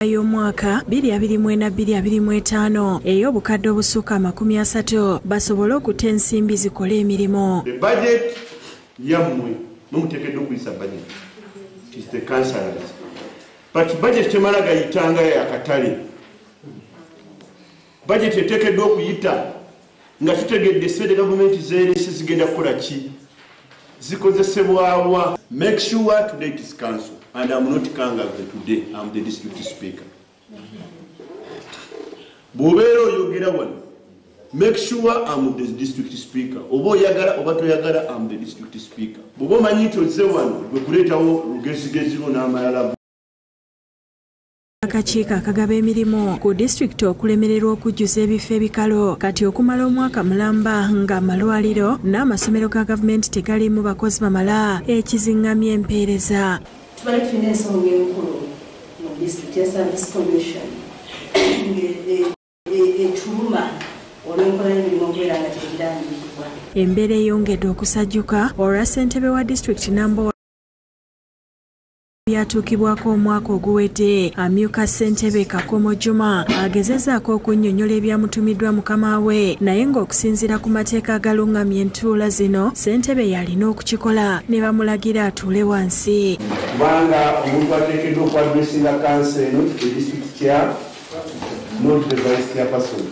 y'omwaka 2024-2025 ey'obukadde obusukka 30 basobole okutta ensimbi zikola emirimu. The budget yammwe mumuteekeddwa okuyisa budget. It is the councillors. But budget temala gayitanga yakatale. Budget eteekeddwa okuyita nga tutegedde state government zeeresi zigenda kukola ki zikozesebwawa. Make sure today it is council and I'm not Kangavu today, I'm the district speaker. Bobero yogera wano. Make sure I'm the district speaker. Obo yagala oba toyagala I'm the district speaker. Bobo manyito ze wano gwe kuleetawo lugezigeziro n'amayala. Akakiiko akagaba emirimu ku disitulikiti okulemererwa okujjuza ebifo ebikalo kati okumala omwaka mulamba nga amalwaliro n'amasomero ga gavumenti tegalimu bakozi bamala ekizingamya empeereza. Tubadde tulina ensonga enkulu mu disitulikiti ya Service Commission etuluma olw'enkola y'emirimu okubeera nga tegirangiribwa. Embeera eyongedde okusajjuka olwa ssentebe wa disitulikiti Nambowa byatuukibwako omwaka oguwedde. Amyuka ssentebe Kakomo Juma agezezzaako okunnyonnyola ebyamutumiddwa mukama we naye ng'okusinziira ku mateeka agalungamya entuula zino ssentebe yalina okukikola ne bamulagira atuule wansi. Kubanga omuntu ateekeddwa okwadresinga kansa eno the district chair, not the vice chairperson.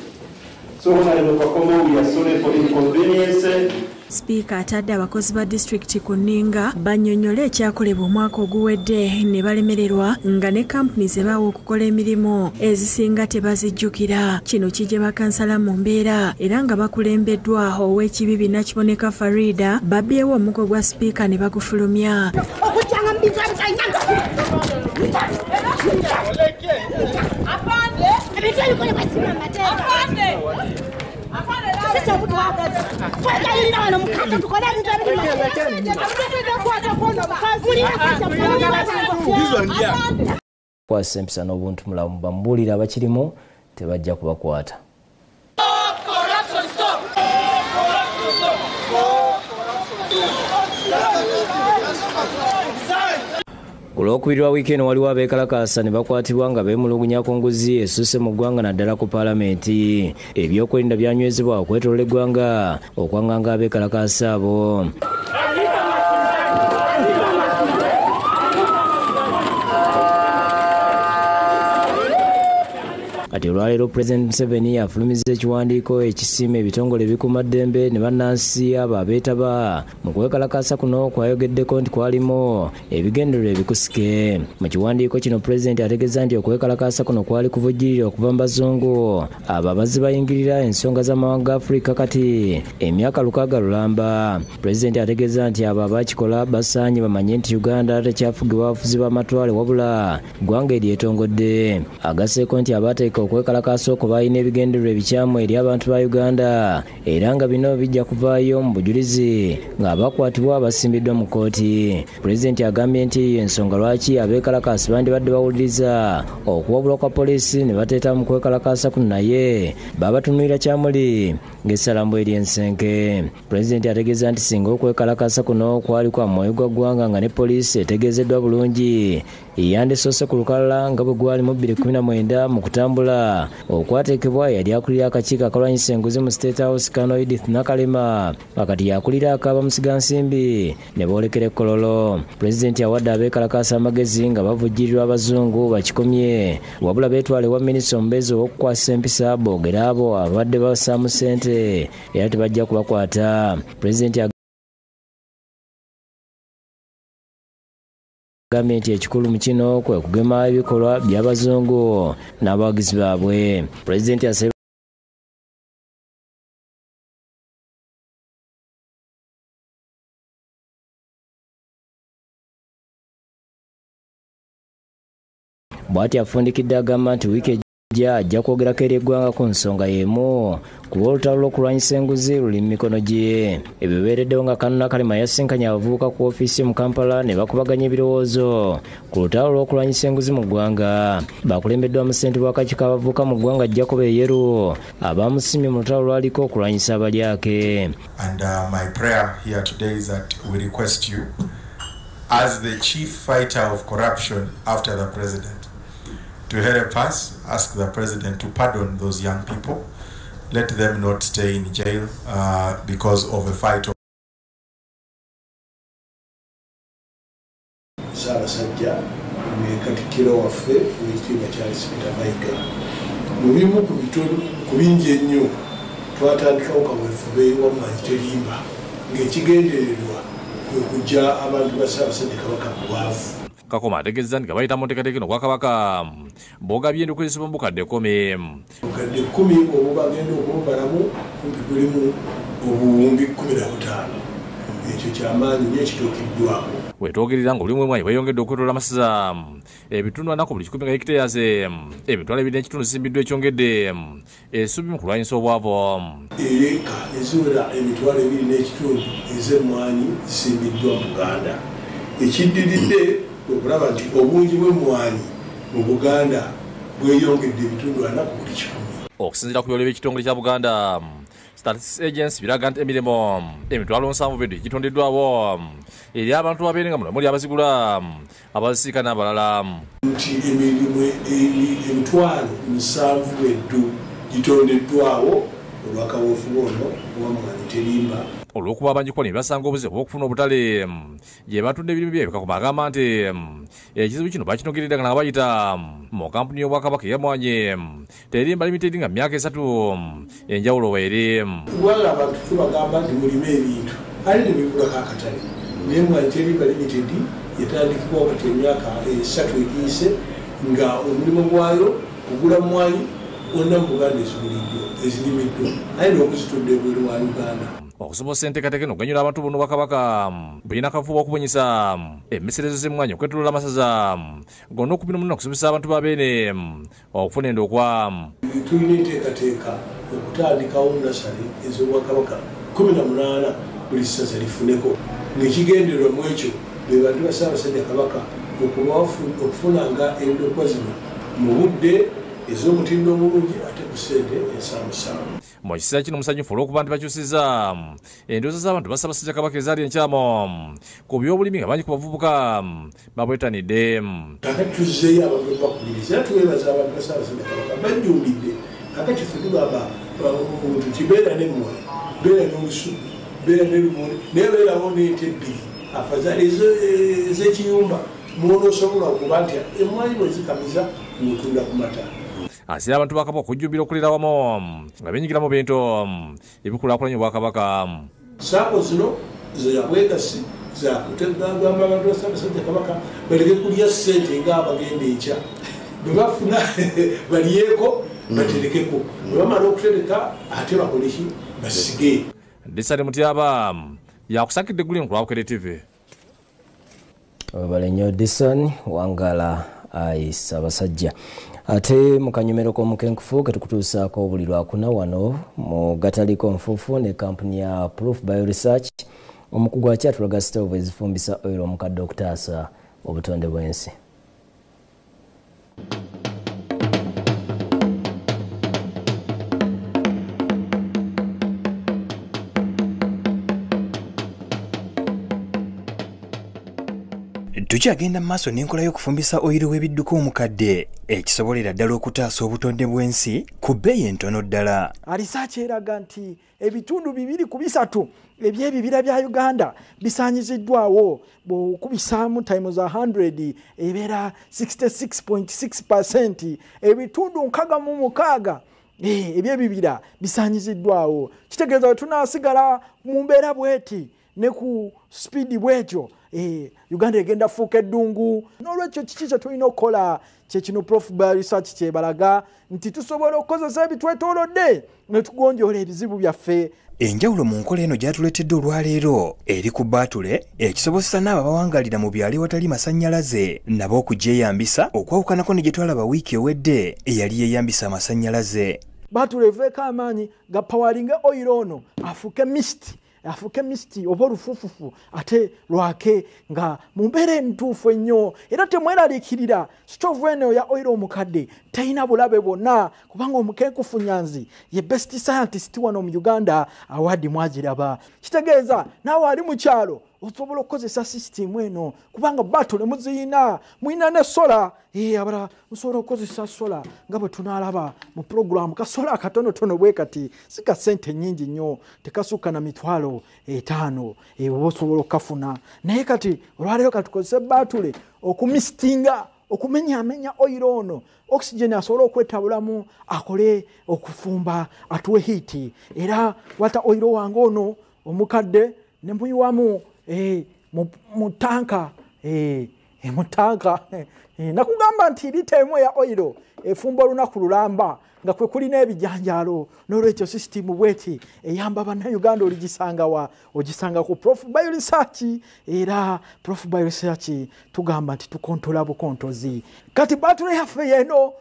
So Honorable Kakomo, we are sorry for inconvenience. Speaker atadde abakozi ba disitulikiti ku nninga bannyonnyola ekyakolebwa omwaka oguwedde ne balemererwa nga ne kampuni ze baawa okukola emirimu ezisinga tebazijjukira. Kino kijje bakansala mu mbeera era nga bakulembeddwa ow'ekibibi Nakiboneka Farida babbyewo omuko gwa sipiika ne bagufulumya. Kwasa empisa n'obuntu mulamu bambuulira abakirimu tebajja kubakwata. Olw'okubiri lwa wiikendi waliwo abeekalakaasa ne bakwatibwa nga beemulugunya ku nguzi esusse mu ggwanga naddala ku paalamenti. Ebyokwerinda byanywezebwa okwetoolola eggwanga okwanganga abeekalakaasa abo. Kati olwaleero President Museveni afulumizza ekiwandiiko ekisiima ebitongole ebikuumaddembe ne bannansi abo abeetaba mu kwekalakaasa kuno kwayogeddeko nti kwalimu ebigendererwa ebikusike. Mu kiwandiiko kino Pulezidenti ategeeza nti okwekalakaasa kuno kwali kuvujjirira okuva mu bazungu abo abazze bayingirira ensonga z'amawanga ga Afirika kati emyaka 6 lulamba. Pulezidenti ategeeza nti abo abakikola basaanye bamanye nti Uganda tekyafugibwa bafuzi b'amatwale wabula ggwanga eryetongodde. Agasseeko nti abaateeka okwekalakaasa okwo balina ebigendererwa ebikyamu eri abantu ba Uganda era nga bino bijja kuvaayo mu bujulizi nga abakwatibwa basimbiddwa mu kkooti. Pulezidenti agambye nti ensonga lwaki abeekalakaasi bandibadde bawuliriza okuwabulwa kwa poliisi ne bateeta mu kwekalakaasa kuno naye babatunuulira kyamuli ng'essalambo ery'ensenke. Pulezidenti ategeeza nti singa okwekalakaasa kuno kwali kwa mwoyo gwa ggwanga nga ne poliisi etegeezeddwa bulungi yandisoose ku lukalala nga bwe gwali mu 2019 mu kutambula okwateekebwa yali akulira akakiiko akalwanyisa enguzi mu State House Kano Edith Nakalema akati yakulira akaba musigansimbi ne boolekera ekkololo. Pulezidenti awadde abeekalakaasa amagezi nga bavujjirirwa abazungu bakikomye wabula beetwale wa minisita omubeezi ow'okukwasa empisa boogera abo abadde bassaamu ssente era tebajja kubakwata. Pulezidenti agambye nti ekikulu mu kino kwe kugema ebikolwa by'abazungu n'abawagizi baabwe. Pulezidenti asabye bw'ati afundikidde agamba nti wiiki ajja kwogerako eri eggwanga ku nsonga y'emu kuba olutalo lw'okulwanyisa enguzi luli mu mikono gye. Ebyo bibeereddewo nga Kano Nakalema yasinkanye abavubuka ku ofiisi mu Kampala ne bakubaganya ebirowoozo ku lutalo lw'okulwanyisa enguzi mu ggwanga. Bakulembeddwa mu ssentebe w'akakiiko abavubuka mu ggwanga Jacob Eyeru abamusimye mu lutalo lwaliko okulwanyisa abalyake. And my prayer here today is that we request you as the chief fighter of corruption after the president to help us ask the president to pardon those young people. Let them not stay in jail because of a fight. Ssaabasajja Katikkiro waffe Oweekitiibwa Charles Peter Mayiga mu bimu ku bingi ennyo twatandikawo kaweefube wamwanyi terimba ng'ekigendererwa kwe kujja abantu ba Ssaabasajja Kabaka mu bwavu. Kakoma ategeeza nti gabayita mu nteekateeka eno Obwakabaka bwogabye enduukirizibwa mu bukadde 10. Obukadde 10 obwo bagenda okububalamu kumpi bulimu obuwumbi 15. Ekyo kyamaanyi nnyo ekituukiddwako. Wetwogerera nga buli mwemwanyi bweyongedde okwetoola amasaza ebitundu anako buli 10 nga hekitayaze emitwalo 2 n'ekitundu zisimbiddwa ekyongedde essuubi mu kulwanyisa obwavu. Eka eziwera emitwalo 2 n'ekitundu ez'emmwanyi zisimbiddwa mu Buganda. Ekiddiridde okulaba nti obungi bw'emmwanyi mu Buganda bweyongedde ebitundu 4 ku buli 10. Okusinziira ku byolo by'ekitongole kya Buganda Statistics Agency biraga nti emirimo emitwalo 7 gitondeddwawo eri abantu abeerenga muno muli abazigula abazisiika n'abalala. Nti emirimu emitwalo 7 gitondeddwawo olw'akaweefube ono wamwanyi terimba. Olw'okuba abanjikuba ne basanga obuzibu bw'okufuna obutale gye batunda ebirimu byabwe. Kakoma agamba nti ekizibu kino bakinogeredde nga bayita mu kampuni y'Obwakabaka ey'emmwanyi Terimba Limited nga myaka 3 enjawulo weeri. Wala abantu tubagamba nti mulime ebintu ali ne bigulako akatale naye emmwanyi Terimba Limited yatandikibwa kati emyaka 3 egiyise nga omulimu gwayo ogula mmwanyi wonna mu Buganda ezirimiddwa aye n'okuzitunda ebweru wa Uganda. Okusobosa enteekateeka eno oganyula abantu bonna Obwakabaka bulina akafuba okubunyisa emmeserezo z'emmwanyi okwetoloola amasaza gonna okupima muno okusomesa abantu babeene okufuna endokwa. Tulina enteekateeka okutandikawo nasale ez'Obwakabaka 18 buli ssaza lifuneko ng'ekigendererwa mu ekyo be bantu ba Ssaabasajja Kabaka okufunanga endokwa zino mu budde ez'omutindo omulungi ate ku ssente ensaamusaamu. Mu kiseera kino musanyufu olw'okuba nti bakyusizza endowooza z'abantu ba Ssaabasajja Kabaka ezaali enkyamo ku by'obulimi nga bangi ku bavubuka babwetanidde. Kakati tuzzeeyo abantu bakuliriza era tuweebaza abantu ba Ssaabasajja Kabaka bajjumbidde. Kakati ffe tugamba kibeera n'emmwanyi, beera n'olusuku, beera n'elumonde naye beerawo n'ente 2 afazaali ez'ekiyumba mw'onoosobola okuba nti emmwanyi bwe zikamiza ng'otunda ku mata. Asira abantu ba Kabaka okujjumbira okulira wamu nga beenyigira mu bintu ebikulaakulanya Obwakabaka. Saako zino za bwegasi za kutegagamba abantu ba Ssaabasajja Kabaka baleke kulya ssente ng'abagenda enkya bwe bafuna baliyeko baterekeko bwe bamala okutereka ate bakoleki basige. Disale Mutyaba yakusakidde Gulin ku Lwabukere TV. Balenyo Dison Wangala Ssaabasajja. Ate mu kanyomero k'omukenkufu ke tukutuusaako buli lwakuna wano mu gataliko nfuufu ne kampuni ya Proof Bioresearch omukugu akyatulaga sitoovu ezifumbisa oil omukadde okutaasa obutonde bw'ensi. Tukyagenda mu maaso n'enkola y'okufumbisa oyiri w'ebidduka omukadde ekisobolera ddala okutaasa obutonde bw'ensi ku bbeeyi entono ddala. Alisaaki eraga nti ebitundu 2 ku 3 eby'ebibira bya Uganda bisaanyiziddwawo bw'okubisaamu times 100 ebeera 66.6%. Ebitundu 66 eby'ebibira bisaanyiziddwawo. Kitegeeza bwe tunaasigala mu mbeera bweti ne ku speedi bwetyo Uganda egenda fuuka eddungu. N'olwekyo kiki kye tulina okukola kyekino Proof Bioresearch kyebalaga nti tusobola okukozesa ebitwetoolodde ne tugonjoola ebizibu byaffe. Enjawulo mu nkola eno gyatuleetedde olwaleero eri ku baatule ekisobozesa n'abo abawangalira mu byalo ewatali masannyalaze nabo okugyeyambisa okwawukanako ne gye twalaba wiiki ewedde eyali yeeyambisa amasannyalaze. Baatule eveeko amaanyi ga pawaringa oil ono afuuke misiti oba olufuufufu ate lwake nga mu mbeera entuufu ennyo era temweraliikirira sitoovu eno ya oil omukadde terina bulabe bwonna kubanga omukenkufu Nyanzi ye best scientist wano mu Uganda awaadi mwagiraba. Kitegeeza naawe ali mu kyalo osobola okukozesa system eno kubanga batule muziyina mwina ne sola abala musobola okukozesa sola nga bwe tunalaba mu program kasola katonotono bwe kati sika sente nyingi nnyo tekasuka na mitwalo 5 osobola okafuna naye kati olwaleero katukozesa batule okumistinga okumenya oil ono oxygen asobola okwetabulamu akole okufumba atuwe hiti era wata oil wange ono omukadde ne muyiwamu mutanka mutanka nakugamba nti lita emu ya oil efumba olunaku lulamba nga kwe kulina ebijanjalo n'olwekyo system bweti eyamba bannayuganda ogisanga ku Prof Bioresearch era Prof Bioresearch tugamba nti tukontola bukontozi kati batule yaffe yeno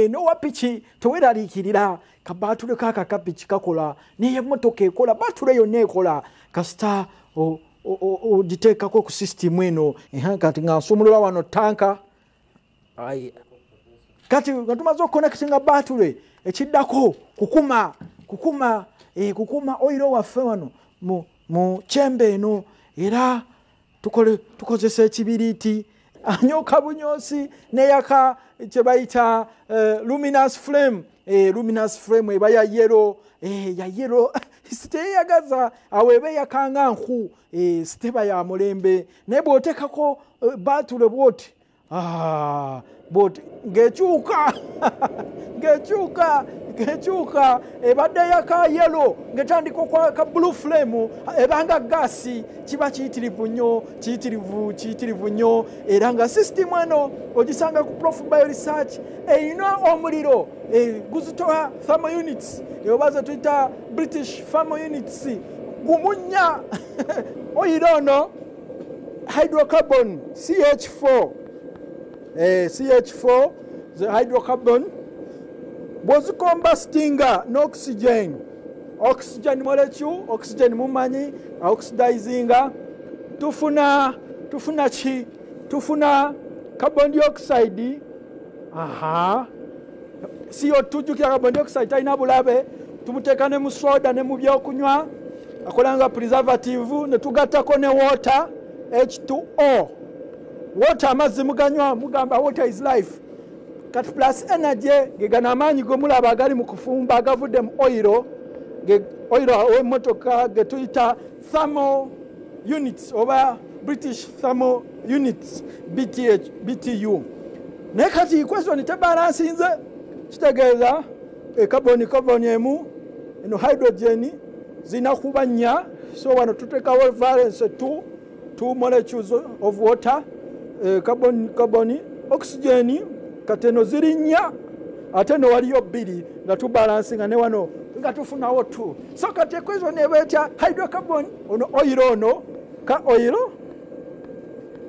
nowapiki teweraliikirira kabatule kakapiki kakola niye motoka ekola batule yonna ekola kasita ogiteekako ku system eno kati nga nsumulula wano tanka kati nga tumaze okuconnectinga batule ekiddako kukuma oil waffe wano mu chembe eno era tukozesa ekibiriti anyoka bunyosi neyaka kyebayita luminous flame eba ya yellow siteyagaza awebe yakanga nku siteba ya mulembe naye bw'oteekako batule bwoti but ngechuka ebadde yaka yellow ngetandiko kwa ka blue flame ebanga gasi kiba kiyitirivu nnyo era nga system eno ogisanga ku Prof Bioresearch eyina omuliro guzitoa thermal units eyobaza tuyita British thermal units gumunya oil ono hydrocarbon CH4 the hydrocarbon was combustinga no oxygen molecule oxygen mumanyi oxidizing tufuna carbon dioxide CO2 jukira carbon dioxide taina bulabe tumuteeka ne mu soda ne mu byokunywa akolanga preservative ne tugattako ne water H2O water amazzi muganywa mugamba water is life kati plus energy gegana amaanyi gomulaba agali mu kufumba agavudde mu oil w'emmotoka getuyita thermal units oba British thermal units BTU naye kati question tebalansinze kitegeeza carbon emu eno hydrogen zina kuba nnya so wano tuteekawo valence two molecules of water carbon oxygen kateno ziri nnya ate no waliyo bbiri nga tubalansinga ne wano nga tufunawo 2 so kati ekwezo nebetya hydrocarbon ono oil ono ka oil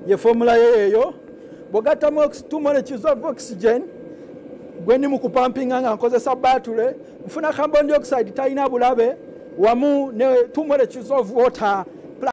ye formula yeyo bogatamu 2 molecules of oxygen gweni mu kupampinga nga nkozesa batule mfuna carbon dioxide taina bulabe wamu ne 2 molecules of water